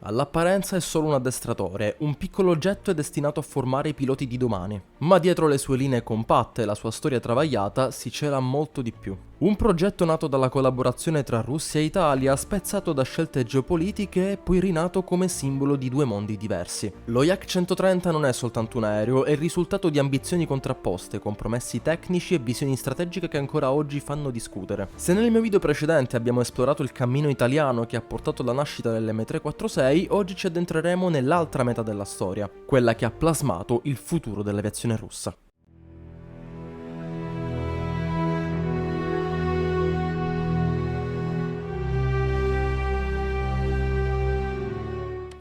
All'apparenza è solo un addestratore, un piccolo oggetto è destinato a formare i piloti di domani, ma dietro le sue linee compatte e la sua storia travagliata si cela molto di più. Un progetto nato dalla collaborazione tra Russia e Italia, spezzato da scelte geopolitiche e poi rinato come simbolo di due mondi diversi. Lo Yak-130 non è soltanto un aereo, è il risultato di ambizioni contrapposte, compromessi tecnici e visioni strategiche che ancora oggi fanno discutere. Se nel mio video precedente abbiamo esplorato il cammino italiano che ha portato alla nascita dell'M346, oggi ci addentreremo nell'altra metà della storia, quella che ha plasmato il futuro dell'aviazione russa.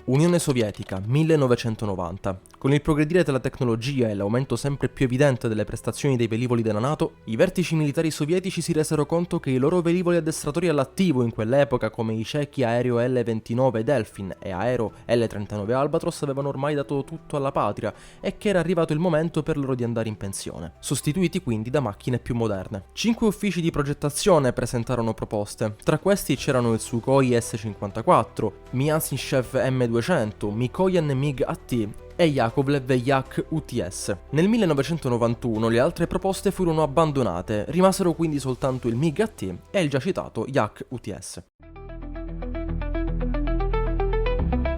Unione Sovietica, 1990. Con il progredire della tecnologia e l'aumento sempre più evidente delle prestazioni dei velivoli della NATO, i vertici militari sovietici si resero conto che i loro velivoli addestratori all'attivo in quell'epoca, come i ciechi aereo L-29 Delfin e aereo L-39 Albatros, avevano ormai dato tutto alla patria e che era arrivato il momento per loro di andare in pensione, sostituiti quindi da macchine più moderne. 5 uffici di progettazione presentarono proposte, tra questi c'erano il Sukhoi S-54, Miasyshev M200, Mikoyan MiG-AT e Yakovlev Yak UTS. Nel 1991 le altre proposte furono abbandonate, rimasero quindi soltanto il MiG-AT e il già citato Yak UTS.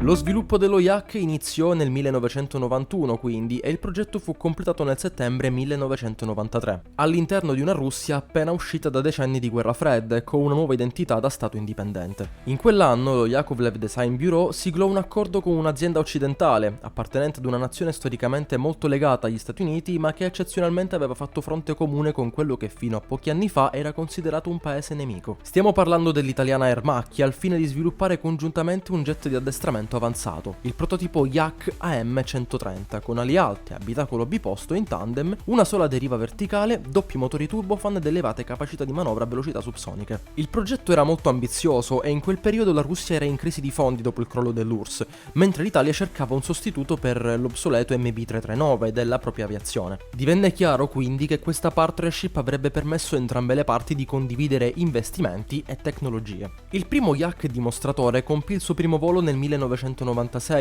Lo sviluppo dello Yak iniziò nel 1991 quindi e il progetto fu completato nel settembre 1993, all'interno di una Russia appena uscita da decenni di guerra fredda e con una nuova identità da Stato indipendente. In quell'anno lo Yakovlev Design Bureau siglò un accordo con un'azienda occidentale, appartenente ad una nazione storicamente molto legata agli Stati Uniti ma che eccezionalmente aveva fatto fronte comune con quello che fino a pochi anni fa era considerato un paese nemico. Stiamo parlando dell'italiana Air Macchia al fine di sviluppare congiuntamente un jet di addestramento avanzato, il prototipo Yak AM-130 con ali alte, abitacolo biposto in tandem, una sola deriva verticale, doppi motori turbofan ed elevate capacità di manovra a velocità subsoniche. Il progetto era molto ambizioso e in quel periodo la Russia era in crisi di fondi dopo il crollo dell'URSS, mentre l'Italia cercava un sostituto per l'obsoleto MB339 della propria aviazione. Divenne chiaro quindi che questa partnership avrebbe permesso a entrambe le parti di condividere investimenti e tecnologie. Il primo Yak dimostratore compì il suo primo volo nel 1996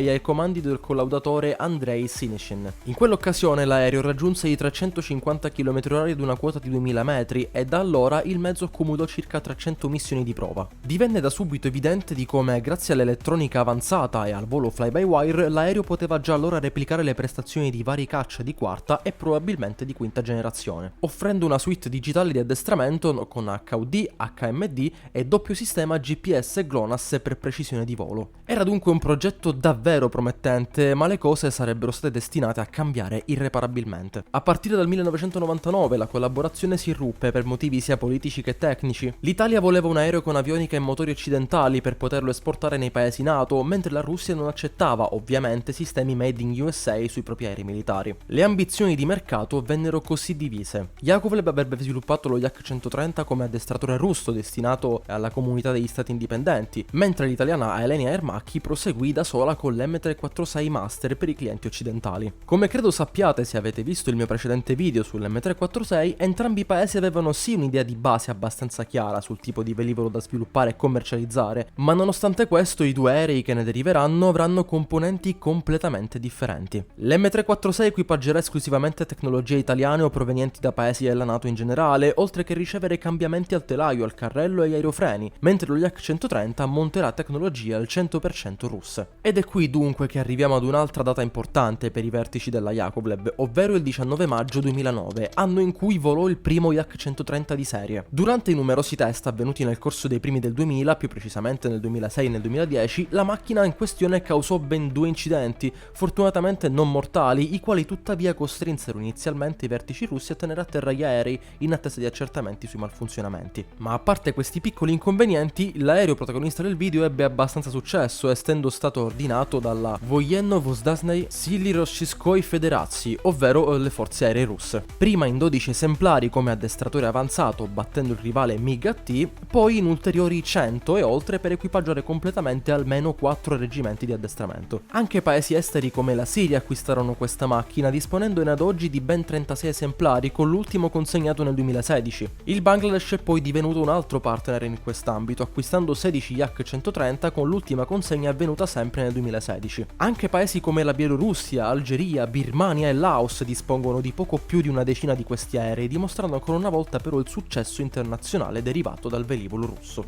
ai comandi del collaudatore Andrei Sinishin. In quell'occasione l'aereo raggiunse i 350 km/h ad una quota di 2000 metri e da allora il mezzo accumulò circa 300 missioni di prova. Divenne da subito evidente di come, grazie all'elettronica avanzata e al volo fly-by-wire, l'aereo poteva già allora replicare le prestazioni di vari caccia di quarta e probabilmente di quinta generazione, offrendo una suite digitale di addestramento con HUD, HMD e doppio sistema GPS e GLONASS per precisione di volo. Era dunque un progetto davvero promettente, ma le cose sarebbero state destinate a cambiare irreparabilmente. A partire dal 1999 la collaborazione si ruppe per motivi sia politici che tecnici. L'Italia voleva un aereo con avionica e motori occidentali per poterlo esportare nei paesi NATO, mentre la Russia non accettava, ovviamente, sistemi made in USA sui propri aerei militari. Le ambizioni di mercato vennero così divise. Yakovlev avrebbe sviluppato lo Yak-130 come addestratore russo destinato alla comunità degli stati indipendenti, mentre l'italiana Alenia Aermacchi proseguì da sola con l'M346 Master per i clienti occidentali. Come credo sappiate se avete visto il mio precedente video sull'M346, entrambi i paesi avevano sì un'idea di base abbastanza chiara sul tipo di velivolo da sviluppare e commercializzare, ma nonostante questo i due aerei che ne deriveranno avranno componenti completamente differenti. L'M346 equipaggerà esclusivamente tecnologie italiane o provenienti da paesi della NATO in generale, oltre che ricevere cambiamenti al telaio, al carrello e agli aerofreni, mentre lo Yak-130 monterà tecnologie al 100% russe. Ed è qui dunque che arriviamo ad un'altra data importante per i vertici della Yakovlev, ovvero il 19 maggio 2009, anno in cui volò il primo Yak-130 di serie. Durante i numerosi test avvenuti nel corso dei primi del 2000, più precisamente nel 2006 e nel 2010, la macchina in questione causò ben 2 incidenti, fortunatamente non mortali, i quali tuttavia costrinsero inizialmente i vertici russi a tenere a terra gli aerei in attesa di accertamenti sui malfunzionamenti. Ma a parte questi piccoli inconvenienti, l'aereo protagonista del video ebbe abbastanza successo, essendo stato ordinato dalla Vojenno-Vozdasnei Sili Rossijskoi Federazii, ovvero le forze aeree russe. Prima in 12 esemplari come addestratore avanzato, battendo il rivale MiG-AT, poi in ulteriori 100 e oltre per equipaggiare completamente almeno 4 reggimenti di addestramento. Anche paesi esteri come la Siria acquistarono questa macchina, disponendone ad oggi di ben 36 esemplari, con l'ultimo consegnato nel 2016. Il Bangladesh è poi divenuto un altro partner in quest'ambito, acquistando 16 Yak-130 con l'ultima consegna avvenuta sempre nel 2016. Anche paesi come la Bielorussia, Algeria, Birmania e Laos dispongono di poco più di una decina di questi aerei, dimostrando ancora una volta però il successo internazionale derivato dal velivolo russo.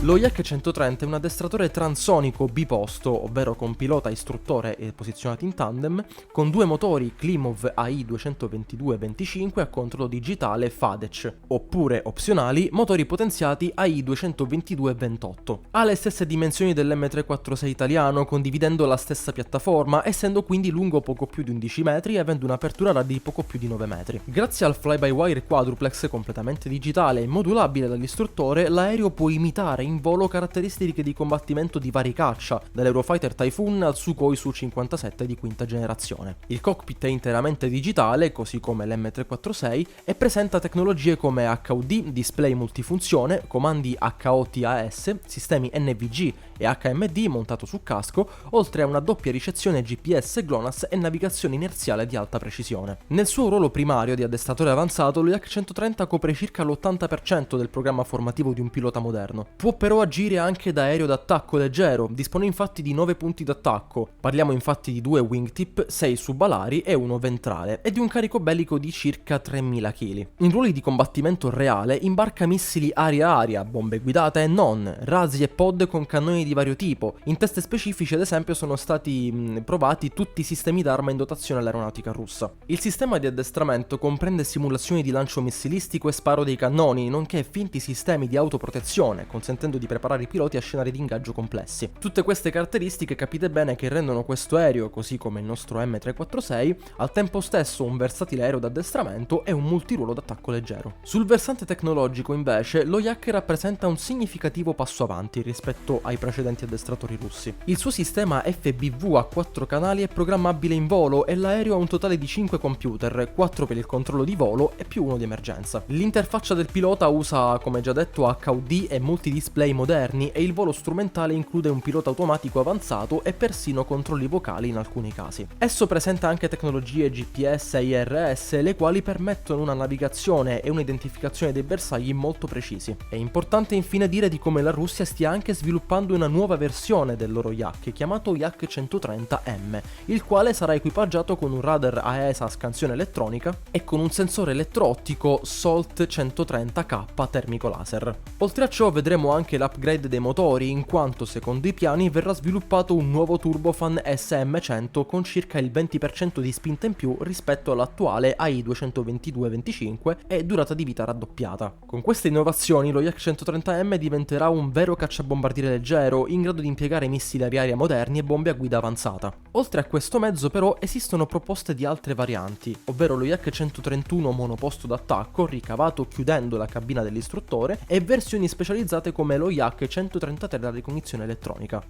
Lo Yak-130 è un addestratore transonico biposto, ovvero con pilota istruttore e posizionati in tandem, con due motori Klimov AI-222-25 a controllo digitale FADEC, oppure opzionali motori potenziati AI-222-28. Ha le stesse dimensioni dell'M346 italiano, condividendo la stessa piattaforma, essendo quindi lungo poco più di 11 metri e avendo un'apertura radii di poco più di 9 metri. Grazie al fly-by-wire quadruplex completamente digitale e modulabile dall'istruttore, l'aereo può imitare in volo caratteristiche di combattimento di vari caccia, dall'Eurofighter Typhoon al Sukhoi Su-57 di quinta generazione. Il cockpit è interamente digitale, così come l'M346, e presenta tecnologie come HUD, display multifunzione, comandi HOTAS, sistemi NVG e HMD montato su casco, oltre a una doppia ricezione GPS, GLONASS e navigazione inerziale di alta precisione. Nel suo ruolo primario di addestratore avanzato, lo Yak-130 copre circa l'80% del programma formativo di un pilota moderno. Può però agire anche da aereo d'attacco leggero, dispone infatti di 9 punti d'attacco, parliamo infatti di 2 wingtip, 6 subalari e 1 ventrale, e di un carico bellico di circa 3000 kg. In ruoli di combattimento reale imbarca missili aria-aria, bombe guidate e non, razzi e pod con cannoni di vario tipo. In test specifici ad esempio sono stati provati tutti i sistemi d'arma in dotazione all'aeronautica russa. Il sistema di addestramento comprende simulazioni di lancio missilistico e sparo dei cannoni, nonché finti sistemi di autoprotezione, consentendo di preparare i piloti a scenari di ingaggio complessi. Tutte queste caratteristiche capite bene che rendono questo aereo, così come il nostro M346, al tempo stesso un versatile aereo d'addestramento e un multiruolo d'attacco leggero. Sul versante tecnologico invece lo Yak rappresenta un significativo passo avanti rispetto ai precedenti addestratori russi. Il suo sistema FBV a 4 canali è programmabile in volo e l'aereo ha un totale di 5 computer, 4 per il controllo di volo e più uno di emergenza. L'interfaccia del pilota usa, come già detto, HUD e multidisplay moderni e il volo strumentale include un pilota automatico avanzato e persino controlli vocali in alcuni casi. Esso presenta anche tecnologie GPS e IRS, le quali permettono una navigazione e un'identificazione dei bersagli molto precisi. È importante infine dire di come la Russia stia anche sviluppando una nuova versione del loro Yak, chiamato Yak-130M, il quale sarà equipaggiato con un radar AESA a scansione elettronica e con un sensore elettro-ottico SOLT 130K termico laser. Oltre a ciò vedremo anche l'upgrade dei motori, in quanto secondo i piani verrà sviluppato un nuovo turbofan SM100 con circa il 20% di spinta in più rispetto all'attuale AI-222-25 e durata di vita raddoppiata. Con queste innovazioni lo Yak-130M diventerà un vero cacciabombardiere leggero in grado di impiegare missili aria-aria moderni e bombe a guida avanzata. Oltre a questo mezzo però esistono proposte di altre varianti, ovvero lo Yak-131 monoposto d'attacco ricavato chiudendo la cabina dell'istruttore e versioni specializzate come lo Yak-133 da ricognizione elettronica.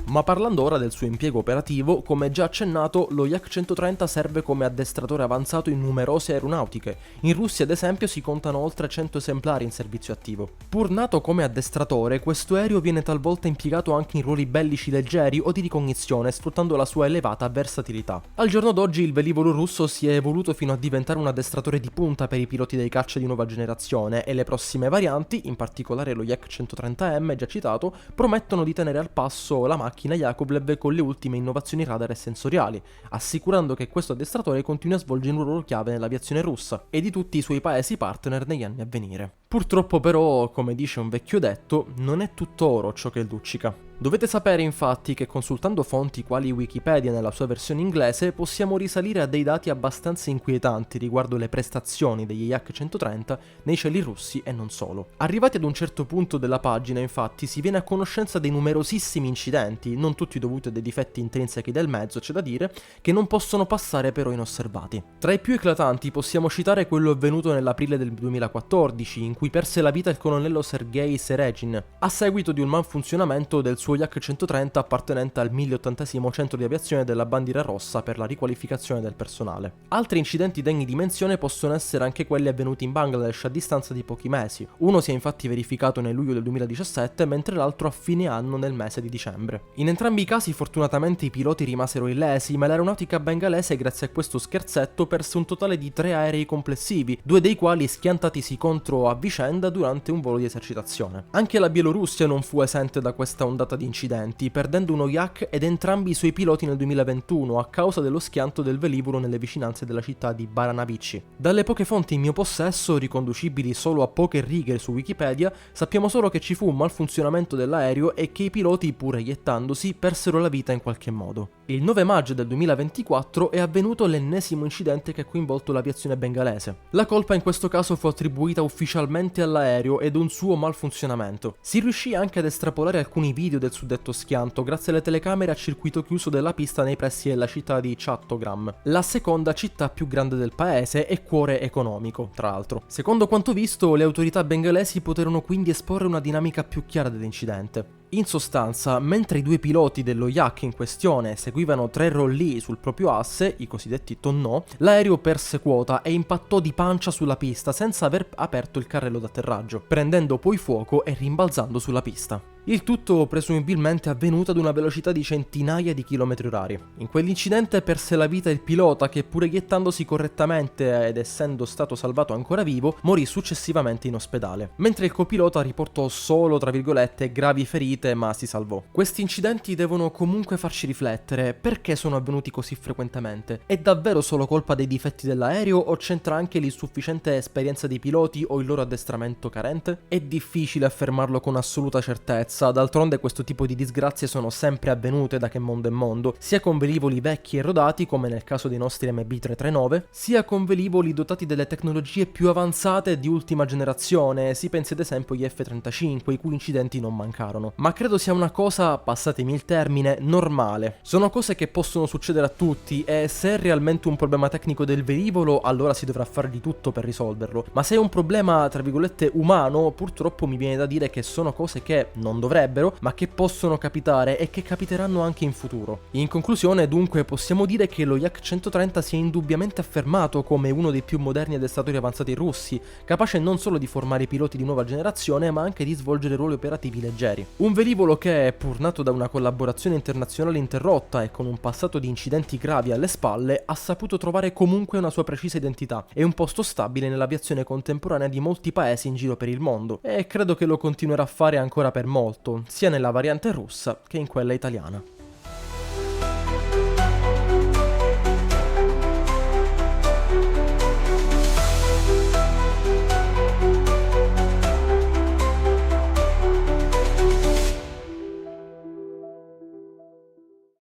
Ma parlando ora del suo impiego operativo, come già accennato, lo Yak-130 serve come addestratore avanzato in numerose aeronautiche. In Russia, ad esempio, si contano oltre 100 esemplari in servizio attivo. Pur nato come addestratore, questo aereo viene talvolta impiegato anche in ruoli bellici leggeri o di ricognizione, sfruttando la sua elevata versatilità. Al giorno d'oggi il velivolo russo si è evoluto fino a diventare un addestratore di punta per i piloti dei caccia di nuova generazione e le prossime varianti, in particolare lo Yak-130M già citato, promettono di tenere al passo la macchina Yakovlev con le ultime innovazioni radar e sensoriali, assicurando che questo addestratore continui a svolgere un ruolo chiave nell'aviazione russa e di tutti i suoi paesi partner negli anni a venire. Purtroppo però, come dice un vecchio detto, non è tutto oro ciò che luccica. Dovete sapere infatti che consultando fonti quali Wikipedia nella sua versione inglese possiamo risalire a dei dati abbastanza inquietanti riguardo le prestazioni degli Yak-130 nei cieli russi e non solo. Arrivati ad un certo punto della pagina infatti si viene a conoscenza dei numerosissimi incidenti, non tutti dovuti a dei difetti intrinseci del mezzo c'è da dire, che non possono passare però inosservati. Tra i più eclatanti possiamo citare quello avvenuto nell'aprile del 2014 in cui perse la vita il colonnello Sergei Seregin a seguito di un malfunzionamento del suo Yak 130 appartenente al 1080° centro di aviazione della Bandiera Rossa per la riqualificazione del personale. Altri incidenti degni di menzione possono essere anche quelli avvenuti in Bangladesh a distanza di pochi mesi. Uno si è infatti verificato nel luglio del 2017, mentre l'altro a fine anno nel mese di dicembre. In entrambi i casi fortunatamente i piloti rimasero illesi, ma l'aeronautica bengalese grazie a questo scherzetto perse un totale di 3 aerei complessivi, 2 dei quali schiantatisi contro a vicenda durante un volo di esercitazione. Anche la Bielorussia non fu esente da questa ondata di incidenti, perdendo uno Yak ed entrambi i suoi piloti nel 2021 a causa dello schianto del velivolo nelle vicinanze della città di Baranavici. Dalle poche fonti in mio possesso, riconducibili solo a poche righe su Wikipedia, sappiamo solo che ci fu un malfunzionamento dell'aereo e che i piloti, pur eiettandosi, persero la vita in qualche modo. Il 9 maggio del 2024 è avvenuto l'ennesimo incidente che ha coinvolto l'aviazione bengalese. La colpa in questo caso fu attribuita ufficialmente all'aereo ed un suo malfunzionamento. Si riuscì anche ad estrapolare alcuni video del suddetto schianto grazie alle telecamere a circuito chiuso della pista nei pressi della città di Chattogram, la seconda città più grande del paese e cuore economico, tra l'altro. Secondo quanto visto, le autorità bengalesi poterono quindi esporre una dinamica più chiara dell'incidente. In sostanza, mentre i due piloti dello Yak in questione seguivano 3 rolli sul proprio asse, i cosiddetti tonneau, l'aereo perse quota e impattò di pancia sulla pista senza aver aperto il carrello d'atterraggio, prendendo poi fuoco e rimbalzando sulla pista. Il tutto presumibilmente avvenuto ad una velocità di centinaia di chilometri orari. In quell'incidente perse la vita il pilota che, pur eiettandosi correttamente ed essendo stato salvato ancora vivo, morì successivamente in ospedale, mentre il copilota riportò solo, tra virgolette, gravi ferite ma si salvò. Questi incidenti devono comunque farci riflettere: perché sono avvenuti così frequentemente? È davvero solo colpa dei difetti dell'aereo o c'entra anche l'insufficiente esperienza dei piloti o il loro addestramento carente? È difficile affermarlo con assoluta certezza. D'altronde questo tipo di disgrazie sono sempre avvenute da che mondo è mondo, sia con velivoli vecchi e rodati come nel caso dei nostri MB339, sia con velivoli dotati delle tecnologie più avanzate di ultima generazione, si pensi ad esempio agli F-35, i cui incidenti non mancarono. Ma credo sia una cosa, passatemi il termine, normale. Sono cose che possono succedere a tutti e se è realmente un problema tecnico del velivolo allora si dovrà fare di tutto per risolverlo, ma se è un problema tra virgolette umano, purtroppo mi viene da dire che sono cose che non dovrebbero, ma che possono capitare e che capiteranno anche in futuro. In conclusione, dunque, possiamo dire che lo Yak 130 si è indubbiamente affermato come uno dei più moderni addestratori avanzati russi, capace non solo di formare piloti di nuova generazione, ma anche di svolgere ruoli operativi leggeri. Un velivolo che, pur nato da una collaborazione internazionale interrotta e con un passato di incidenti gravi alle spalle, ha saputo trovare comunque una sua precisa identità e un posto stabile nell'aviazione contemporanea di molti paesi in giro per il mondo, e credo che lo continuerà a fare ancora per molto, sia nella variante russa che in quella italiana.